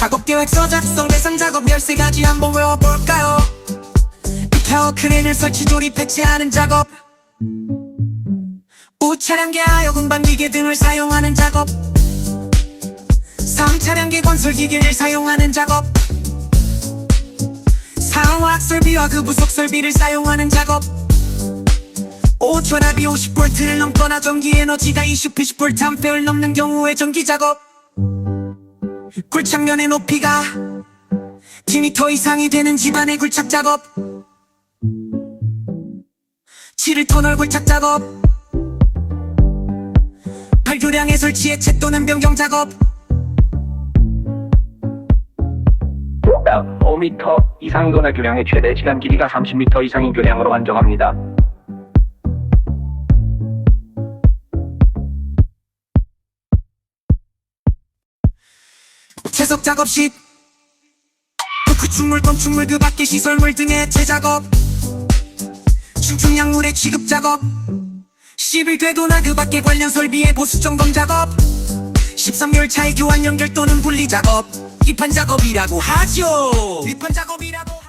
작업 계획서 작성 대상 작업 13가지 한번 외워볼까요? 타워 크레인을 설치 조립 배치하는 작업, 우차량계 하여금 기계 등을 사용하는 작업, 3차량계 건설기계를 사용하는 작업, 상화학 설비와 그 부속 설비를 사용하는 작업, 5전압이 50V를 넘거나 전기 에너지가 20-80A를 넘는 경우의 전기 작업, 굴착면의 높이가 10m 이상이 되는 집안의 굴착 작업, 7톤 굴착 작업, 발교량의 설치 해체 또는 변경 작업, 5m 이상 도나 교량의 최대 지난 길이가 30m 이상인 교량으로 한정합니다. 채석 작업 시 흑축물, 건축물, 그 밖의 시설물 등의 해체 작업, 충충약물의 취급 작업, 11궤도나 그 밖의 관련 설비의 보수 점검 작업, 13개월차의 교환 연결 또는 분리 작업, 입판 작업이라고 하죠. 입판 작업이라고.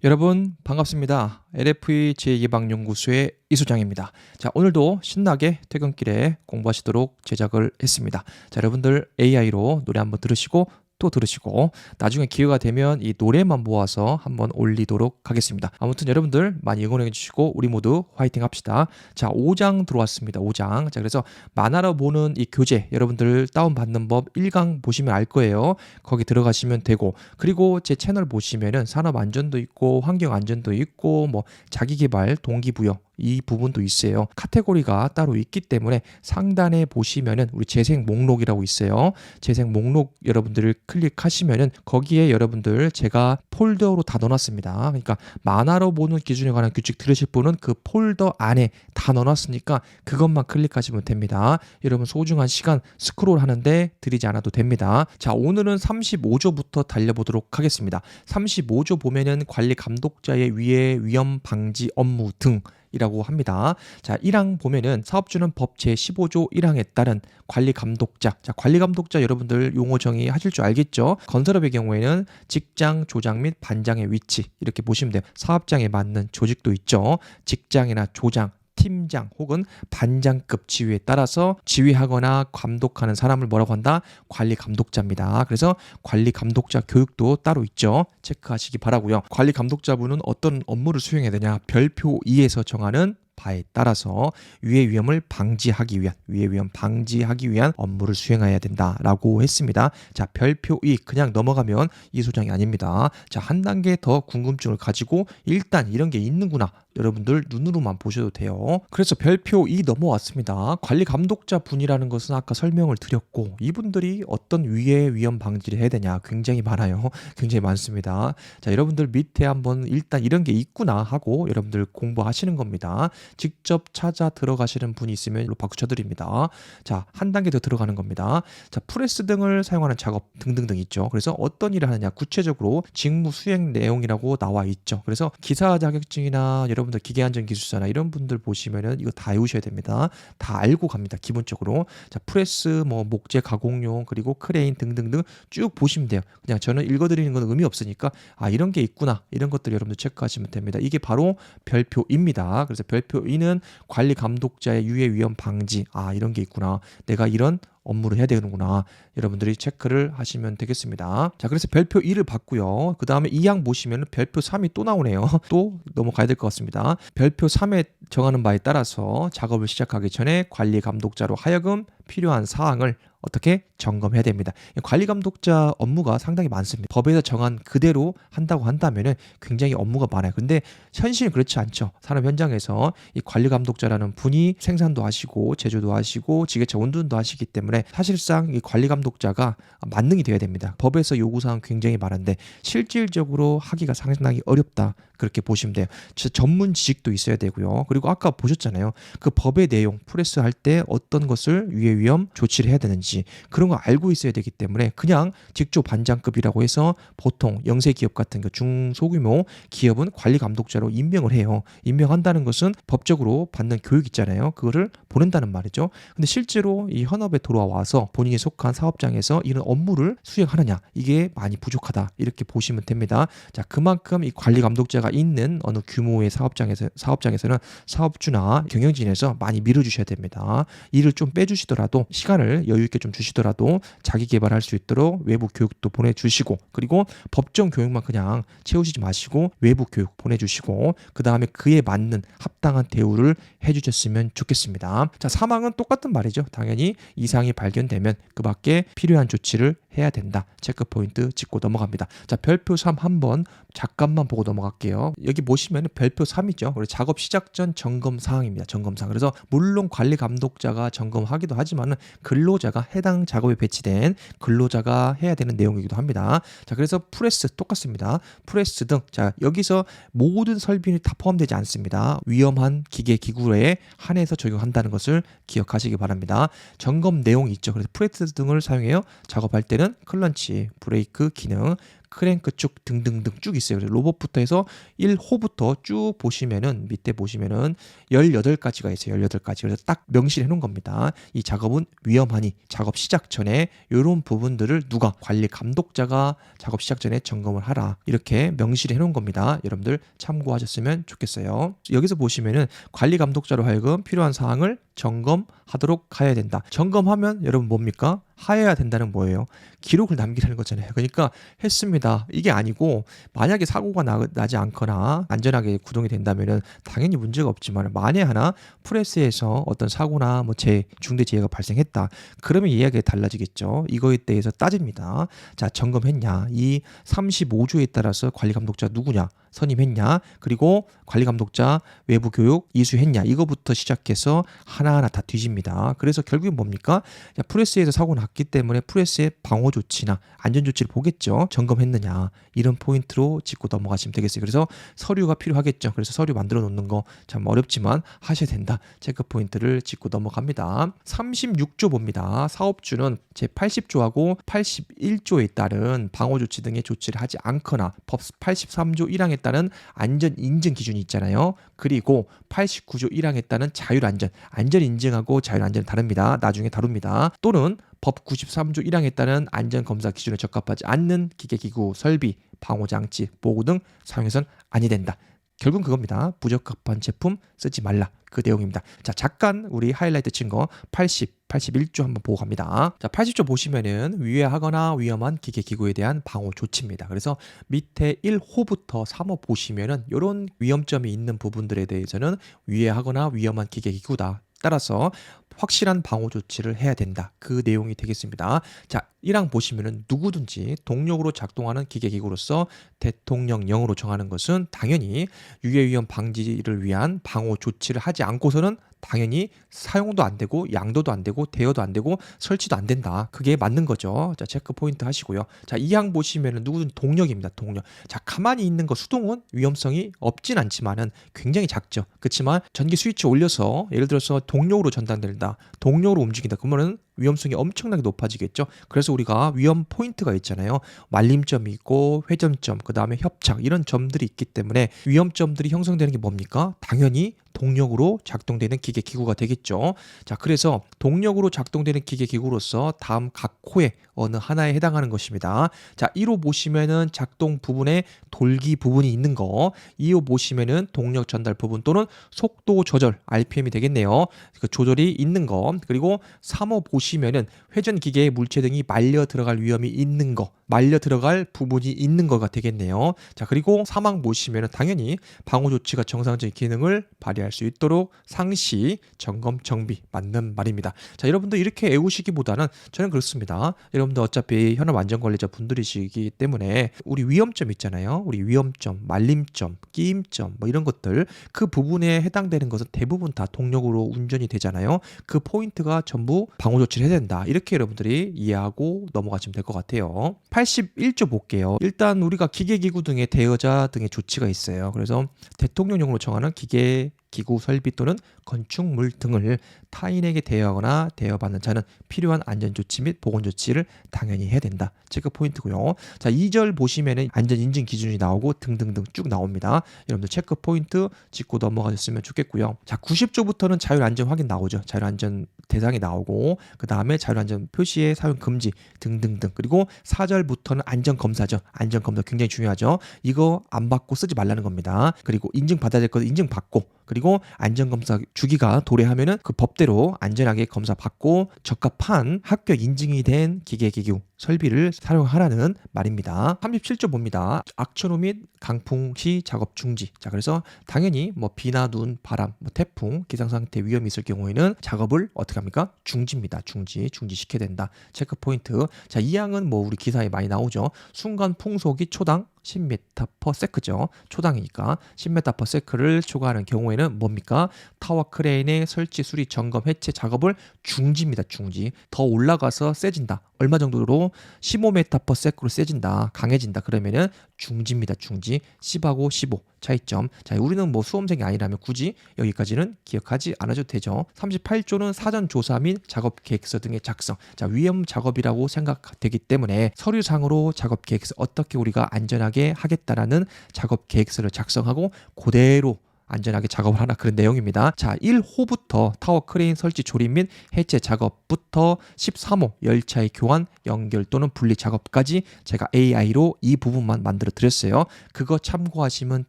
여러분 반갑습니다. LFE 제2예방연구소의 이소장입니다. 자, 오늘도 신나게 퇴근길에 공부하시도록 제작을 했습니다. 자, 여러분들 AI로 노래 한번 들으시고 또 들으시고 나중에 기회가 되면 이 노래만 모아서 한번 올리도록 하겠습니다. 아무튼 여러분들 많이 응원해 주시고 우리 모두 화이팅 합시다. 자, 5장 들어왔습니다. 5장. 자, 그래서 만화로 보는 이 교재 여러분들 다운받는 법 1강 보시면 알 거예요. 거기 들어가시면 되고, 그리고 제 채널 보시면은 산업안전도 있고 환경안전도 있고 뭐 자기개발 동기부여 이 부분도 있어요. 카테고리가 따로 있기 때문에 상단에 보시면은 우리 재생 목록이라고 있어요. 재생 목록 여러분들을 클릭하시면은 거기에 여러분들 제가 폴더로 다 넣어놨습니다. 그러니까 만화로 보는 기준에 관한 규칙 들으실 분은 그 폴더 안에 다 넣어놨으니까 그것만 클릭하시면 됩니다. 여러분 소중한 시간 스크롤 하는데 들이지 않아도 됩니다. 자, 오늘은 35조부터 달려보도록 하겠습니다. 35조 보면은 관리 감독자의 위해 위험 방지 업무 등 이라고 합니다. 자, 1항 보면은 사업주는 법 제15조 1항에 따른 관리감독자. 자, 관리감독자 여러분들 용어 정의 하실 줄 알겠죠? 건설업의 경우에는 직장, 조장 및 반장의 위치 이렇게 보시면 돼요. 사업장에 맞는 조직도 있죠. 직장이나 조장, 팀장 혹은 반장급 지위에 따라서 지휘하거나 감독하는 사람을 뭐라고 한다? 관리 감독자입니다. 그래서 관리 감독자 교육도 따로 있죠. 체크하시기 바라고요. 관리 감독자분은 어떤 업무를 수행해야 되냐? 별표 2에서 정하는 바에 따라서 위해 위험을 방지하기 위한 업무를 수행해야 된다라고 했습니다. 자, 별표 2 그냥 넘어가면 이 소장이 아닙니다. 자, 한 단계 더 궁금증을 가지고 일단 이런 게 있는구나. 여러분들 눈으로만 보셔도 돼요. 그래서 별표 2 넘어왔습니다. 관리 감독자 분이라는 것은 아까 설명을 드렸고 이분들이 어떤 위해 위험 방지를 해야 되냐 굉장히 많아요. 굉장히 많습니다. 자, 여러분들 밑에 한번 일단 이런 게 있구나 하고 여러분들 공부하시는 겁니다. 직접 찾아 들어가시는 분이 있으면 박수 쳐드립니다. 자, 한 단계 더 들어가는 겁니다. 자, 프레스 등을 사용하는 작업 등등등 있죠. 그래서 어떤 일을 하느냐 구체적으로 직무 수행 내용이라고 나와 있죠. 그래서 기사 자격증이나 여러분들 기계안전기술사나 이런 분들 보시면은 이거 다 외우셔야 됩니다. 다 알고 갑니다. 기본적으로. 자, 프레스 뭐 목재 가공용 그리고 크레인 등등등 쭉 보시면 돼요. 그냥 저는 읽어드리는 건 의미 없으니까 아, 이런 게 있구나 이런 것들 여러분들 체크하시면 됩니다. 이게 바로 별표입니다. 그래서 별표 2는 관리 감독자의 유해 위험 방지. 아, 이런 게 있구나. 내가 이런 업무를 해야 되는구나. 여러분들이 체크를 하시면 되겠습니다. 자, 그래서 별표 2를 봤고요. 그 다음에 2항 보시면 별표 3이 또 나오네요. 또 넘어가야 될 것 같습니다. 별표 3에 정하는 바에 따라서 작업을 시작하기 전에 관리 감독자로 하여금 필요한 사항을 어떻게 점검해야 됩니다. 관리 감독자 업무가 상당히 많습니다. 법에서 정한 그대로 한다고 한다면은 굉장히 업무가 많아요. 근데 현실은 그렇지 않죠. 산업 현장에서 이 관리 감독자라는 분이 생산도 하시고 제조도 하시고 지게차 운전도 하시기 때문에 사실상 이 관리 감독자가 만능이 되어야 됩니다. 법에서 요구사항 굉장히 많은데 실질적으로 하기가 상당히 어렵다. 그렇게 보시면 돼요. 전문 지식도 있어야 되고요. 그리고 아까 보셨잖아요. 그 법의 내용, 프레스 할 때 어떤 것을 유해 위험 조치를 해야 되는지 그런 거 알고 있어야 되기 때문에 그냥 직조 반장급이라고 해서 보통 영세 기업 같은 그 중소규모 기업은 관리 감독자로 임명을 해요. 임명한다는 것은 법적으로 받는 교육 있잖아요. 그거를 보낸다는 말이죠. 근데 실제로 이 현업에 들어와서 본인이 속한 사업장에서 이런 업무를 수행하느냐 이게 많이 부족하다 이렇게 보시면 됩니다. 자, 그만큼 이 관리 감독자가 있는 어느 규모의 사업장에서는 사업주나 경영진에서 많이 밀어주셔야 됩니다. 일을 좀 빼주시더라도 시간을 여유 있게 좀 주시더라도 자기 개발할 수 있도록 외부 교육도 보내주시고 그리고 법정 교육만 그냥 채우시지 마시고 외부 교육 보내주시고 그 다음에 그에 맞는 합당한 대우를 해주셨으면 좋겠습니다. 자, 사망은 똑같은 말이죠. 당연히 이상이 발견되면 그 밖에 필요한 조치를 해야 된다. 체크 포인트 짚고 넘어갑니다. 자, 별표 3 한번 잠깐만 보고 넘어갈게요. 여기 보시면 별표 3이죠. 그리고 작업 시작 전 점검 사항입니다. 점검 사항. 그래서 물론 관리 감독자가 점검하기도 하지만 근로자가 해당 작업에 배치된 근로자가 해야 되는 내용이기도 합니다. 자, 그래서 프레스 똑같습니다. 프레스 등 자, 여기서 모든 설비는 다 포함되지 않습니다. 위험한 기계 기구에 한해서 적용한다는 것을 기억하시기 바랍니다. 점검 내용이 있죠. 그래서 프레스 등을 사용해요. 작업할 때는 클런치, 브레이크 기능, 크랭크 쭉 등등등 쭉 있어요. 그래서 로봇부터 해서 1호부터 쭉 보시면은 밑에 보시면은 18가지가 있어요. 18가지. 그래서 딱 명시해 놓은 겁니다. 이 작업은 위험하니 작업 시작 전에 이런 부분들을 누가 관리 감독자가 작업 시작 전에 점검을 하라. 이렇게 명시를 해 놓은 겁니다. 여러분들 참고하셨으면 좋겠어요. 여기서 보시면은 관리 감독자로 하여금 필요한 사항을 점검하도록 해야 된다. 점검하면 여러분 뭡니까? 하여야 된다는 뭐예요? 기록을 남기라는 거잖아요. 그러니까 했습니다. 이게 아니고 만약에 사고가 나지 않거나 안전하게 구동이 된다면은 당연히 문제가 없지만 만에 하나 프레스에서 어떤 사고나 뭐 중대재해가 발생했다. 그러면 이야기가 달라지겠죠. 이거에 대해서 따집니다. 자, 점검했냐? 이 35조에 따라서 관리 감독자 누구냐? 선임했냐? 그리고 관리 감독자 외부 교육 이수했냐? 이거부터 시작해서 하나하나 다 뒤집니다. 그래서 결국엔 뭡니까? 프레스에서 사고 났기 때문에 프레스의 방호 조치나 안전 조치를 보겠죠. 점검했느냐? 이런 포인트로 짚고 넘어가시면 되겠어요. 그래서 서류가 필요하겠죠. 그래서 서류 만들어 놓는 거 참 어렵지만 하셔야 된다. 체크 포인트를 짚고 넘어갑니다. 36조 봅니다. 사업주는 제80조하고 81조에 따른 방호 조치 등의 조치를 하지 않거나 법 83조 1항에 따른 안전 인증 기준이 있잖아요. 그리고 89조 1항에 따른 자율안전, 안전 인증하고 자율안전은 다릅니다. 나중에 다룹니다. 또는 법 93조 1항에 따른 안전검사 기준에 적합하지 않는 기계기구, 설비, 방호장치, 보고 등 사용해서는 아니 된다. 결국은 그겁니다. 부적합한 제품 쓰지 말라. 그 내용입니다. 자, 잠깐 우리 하이라이트 친 거 81조 한번 보고 갑니다. 자, 80조 보시면은 위해하거나 위험한 기계기구에 대한 방호 조치입니다. 그래서 밑에 1호부터 3호 보시면은 이런 위험점이 있는 부분들에 대해서는 위해하거나 위험한 기계기구다. 따라서 확실한 방호 조치를 해야 된다. 그 내용이 되겠습니다. 자, 1항 보시면은 누구든지 동력으로 작동하는 기계기구로서 대통령령으로 정하는 것은 당연히 유해위험 방지를 위한 방호 조치를 하지 않고서는 당연히 사용도 안 되고 양도도 안 되고 대여도 안 되고 설치도 안 된다. 그게 맞는 거죠. 자, 체크 포인트 하시고요. 자, 2항 보시면은 누구든 동력입니다. 동력. 자, 가만히 있는 거 수동은 위험성이 없진 않지만은 굉장히 작죠. 그렇지만 전기 스위치 올려서 예를 들어서 동력으로 전달된다. 동력으로 움직인다. 그러면은 위험성이 엄청나게 높아지겠죠. 그래서 우리가 위험 포인트가 있잖아요. 말림점이 있고 회전점, 그 다음에 협착 이런 점들이 있기 때문에 위험점들이 형성되는 게 뭡니까? 당연히 동력으로 작동되는 기계기구가 되겠죠. 자, 그래서 동력으로 작동되는 기계기구로서 다음 각 호에 어느 하나에 해당하는 것입니다. 자, 1호 보시면은 작동 부분에 돌기 부분이 있는 거, 2호 보시면은 동력 전달 부분 또는 속도 조절 RPM이 되겠네요. 그 조절이 있는 거, 그리고 3호 보시면은 회전 기계의 물체 등이 말려 들어갈 위험이 있는 거, 말려 들어갈 부분이 있는 거가 되겠네요. 자, 그리고 3항 보시면은 당연히 방호 조치가 정상적인 기능을 발휘할 수 있도록 상시 점검 정비 맞는 말입니다. 자, 여러분들 이렇게 외우시기보다는 저는 그렇습니다. 여러분들 어차피 현업 안전 관리자 분들이시기 때문에 우리 위험점 있잖아요. 우리 위험점, 말림점, 끼임점 뭐 이런 것들 그 부분에 해당되는 것은 대부분 다 동력으로 운전이 되잖아요. 그 포인트가 전부 방호 조치를 해야 된다. 이렇게 여러분들이 이해하고 넘어가시면 될 것 같아요. 81조 볼게요. 일단 우리가 기계기구 등의 대여자 등의 조치가 있어요. 그래서 대통령령으로 정하는 기계 기구 설비 또는 건축물 등을 타인에게 대여하거나 대여받는 자는 필요한 안전조치 및 보건조치를 당연히 해야 된다. 체크 포인트고요. 자, 2절 보시면은 안전인증 기준이 나오고 등등등 쭉 나옵니다. 여러분들 체크 포인트 짚고 넘어가셨으면 좋겠고요. 자, 90조부터는 자율안전 확인 나오죠. 자율안전 대상이 나오고 그 다음에 자율안전 표시의 사용 금지 등등등. 그리고 4절부터는 안전검사죠. 안전검사 굉장히 중요하죠. 이거 안 받고 쓰지 말라는 겁니다. 그리고 인증받아야 될 거 인증받고 그리고 안전검사 주기가 도래하면은 그 법대로 안전하게 검사 받고 적합한 합격 인증이 된 기계기구 설비를 사용하라는 말입니다. 37조 봅니다. 악천후 및 강풍 시 작업 중지. 자, 그래서 당연히 뭐 비나 눈, 바람, 뭐 태풍, 기상 상태 위험이 있을 경우에는 작업을 어떻게 합니까? 중지입니다. 중지시켜야 된다. 체크 포인트. 자, 이 항은 뭐 우리 기사에 많이 나오죠. 순간 풍속이 초당 10m/s죠. 초당이니까 10m/s를 초과하는 경우에는 뭡니까? 타워 크레인의 설치, 수리, 점검, 해체 작업을 중지입니다. 중지. 더 올라가서 세진다. 얼마 정도로 15m/s로 세진다. 강해진다. 그러면은 중지입니다. 중지. 10하고 15 차이점. 자, 우리는 뭐 수험생이 아니라면 굳이 여기까지는 기억하지 않아도 되죠. 38조는 사전 조사 및 작업 계획서 등의 작성. 자, 위험 작업이라고 생각되기 때문에 서류상으로 작업 계획서 어떻게 우리가 안전하게 하겠다라는 작업 계획서를 작성하고 그대로 안전하게 작업을 하나 그런 내용입니다. 자, 1호부터 타워 크레인 설치 조립 및 해체 작업부터 13호 열차의 교환, 연결 또는 분리 작업까지 제가 AI로 이 부분만 만들어 드렸어요. 그거 참고하시면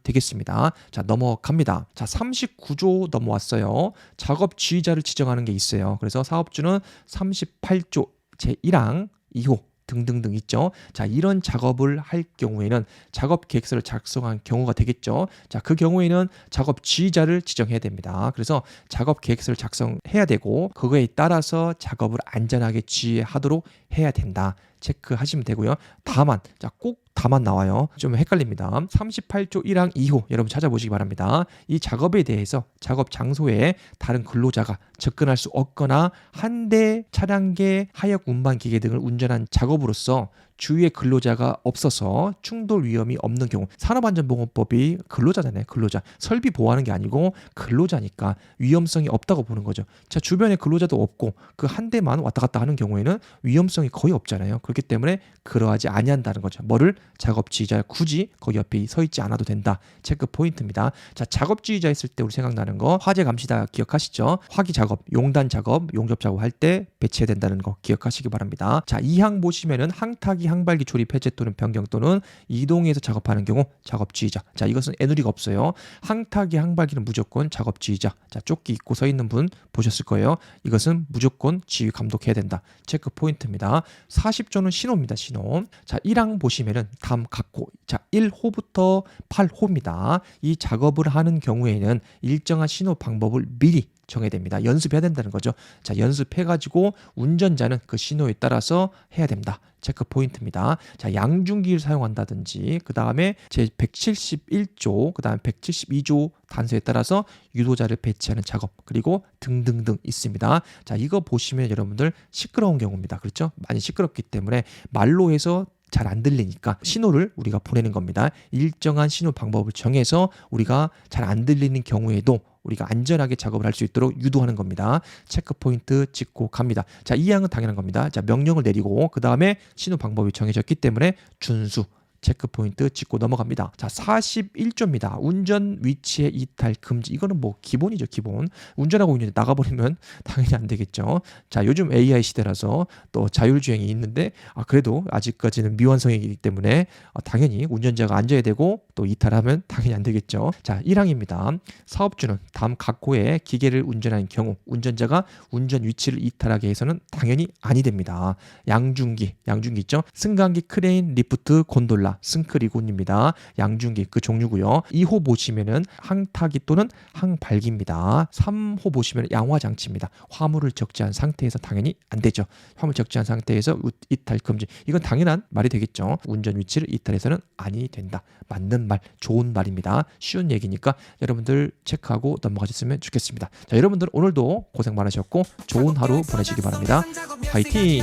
되겠습니다. 자, 넘어갑니다. 자, 39조 넘어왔어요. 작업 지휘자를 지정하는 게 있어요. 그래서 사업주는 38조 제1항 2호 등등등 있죠. 자, 이런 작업을 할 경우에는 작업 계획서를 작성한 경우가 되겠죠. 자, 그 경우에는 작업 지휘자를 지정해야 됩니다. 그래서 작업 계획서를 작성해야 되고 그거에 따라서 작업을 안전하게 지휘하도록 해야 된다. 체크하시면 되고요. 다만, 자, 꼭 다만 나와요. 좀 헷갈립니다. 38조 1항 2호 여러분 찾아보시기 바랍니다. 이 작업에 대해서 작업 장소에 다른 근로자가 접근할 수 없거나 한 대 차량계 하역 운반 기계 등을 운전한 작업으로서 주위에 근로자가 없어서 충돌 위험이 없는 경우 산업안전보건법이 근로자잖아요. 근로자. 설비 보호하는 게 아니고 근로자니까 위험성이 없다고 보는 거죠. 자, 주변에 근로자도 없고 그 한 대만 왔다 갔다 하는 경우에는 위험성이 거의 없잖아요. 그렇기 때문에 그러하지 아니한다는 거죠. 뭐를? 작업지휘자 굳이 거기 옆에 서 있지 않아도 된다. 체크 포인트입니다. 자, 작업지휘자 했을 때 우리 생각나는 거 화재 감시다 기억하시죠? 화기 작업, 용단 작업, 용접 작업 할 때 배치해야 된다는 거 기억하시기 바랍니다. 자, 이 항 보시면은 항타기 항발기 조립 해제 또는 변경 또는 이동해서 작업하는 경우 작업지휘자. 자, 이것은 애누리가 없어요. 항타기 항발기는 무조건 작업지휘자. 자, 조끼 입고 서 있는 분 보셨을 거예요. 이것은 무조건 지휘 감독해야 된다. 체크 포인트입니다. 40조는 신호입니다. 신호. 자, 1항 보시면은 다음 각호. 자, 1호부터 8호입니다. 이 작업을 하는 경우에는 일정한 신호 방법을 미리 정해야 됩니다. 연습해야 된다는 거죠. 자, 연습해가지고 운전자는 그 신호에 따라서 해야 됩니다. 체크 포인트입니다. 자, 양중기를 사용한다든지 그 다음에 제 171조 그 다음에 172조 단서에 따라서 유도자를 배치하는 작업 그리고 등등등 있습니다. 자, 이거 보시면 여러분들 시끄러운 경우입니다. 그렇죠? 많이 시끄럽기 때문에 말로 해서 잘 안 들리니까 신호를 우리가 보내는 겁니다. 일정한 신호 방법을 정해서 우리가 잘 안 들리는 경우에도 우리가 안전하게 작업을 할 수 있도록 유도하는 겁니다. 체크 포인트 짚고 갑니다. 자, 이 항은 당연한 겁니다. 자, 명령을 내리고 그 다음에 신호 방법이 정해졌기 때문에 준수. 체크 포인트 짚고 넘어갑니다. 자, 41조입니다. 운전 위치의 이탈 금지. 이거는 뭐 기본이죠, 기본. 운전하고 있는데 나가버리면 당연히 안 되겠죠. 자, 요즘 AI 시대라서 또 자율주행이 있는데 그래도 아직까지는 미완성이기 때문에 당연히 운전자가 앉아야 되고 또 이탈하면 당연히 안 되겠죠. 자, 1항입니다. 사업주는 다음 각호의 기계를 운전하는 경우 운전자가 운전 위치를 이탈하게 해서는 당연히 아니 됩니다. 양중기 있죠. 승강기, 크레인, 리프트, 곤돌라 승크리곤입니다. 양중기 그 종류고요. 2호 보시면은 항타기 또는 항발기입니다. 3호 보시면 양화장치입니다. 화물을 적재한 상태에서 당연히 안 되죠. 화물 적재한 상태에서 이탈 금지. 이건 당연한 말이 되겠죠. 운전 위치를 이탈해서는 아니 된다. 맞는 말, 좋은 말입니다. 쉬운 얘기니까 여러분들 체크하고 넘어가셨으면 좋겠습니다. 자, 여러분들 오늘도 고생 많으셨고 좋은 하루 보내시기 바랍니다. 화이팅!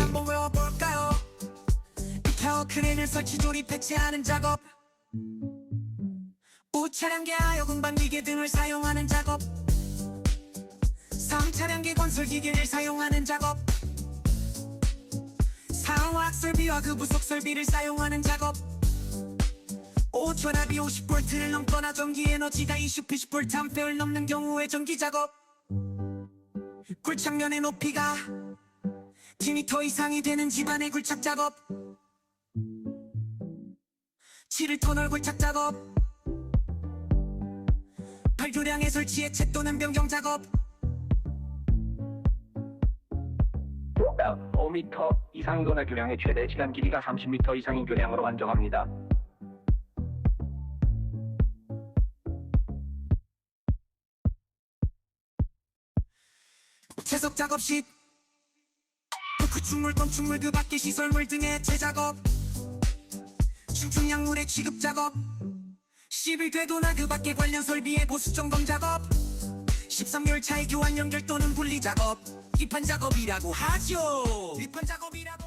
크레인을 설치 조립 해체하는 작업, 우차량계 하여금 기계 등을 사용하는 작업, 3차량계 건설기계를 사용하는 작업, 상화학 설비와 그 부속 설비를 사용하는 작업, 5전압이 50V를 넘거나 전기 에너지가 20-80A를 넘는 경우의 전기 작업, 굴착면의 높이가 10m 이상이 되는 집안의 굴착 작업, 7톤 굴착 작업, 발교량의 설치 해체 또는 변경 작업, 5m 이상 도나 교량의 최대 지난 길이가 30m 이상인 교량으로 안정합니다. 채석 작업 시 흑축물, 건축물 그 밖의 시설물 등의 해체 작업, 충충약물의 취급 작업, 11궤도나 그 밖의 관련 설비의 보수 점검 작업, 13열차의 교환 연결 또는 분리 작업, 입판 작업이라고 하죠. 입판 작업이라고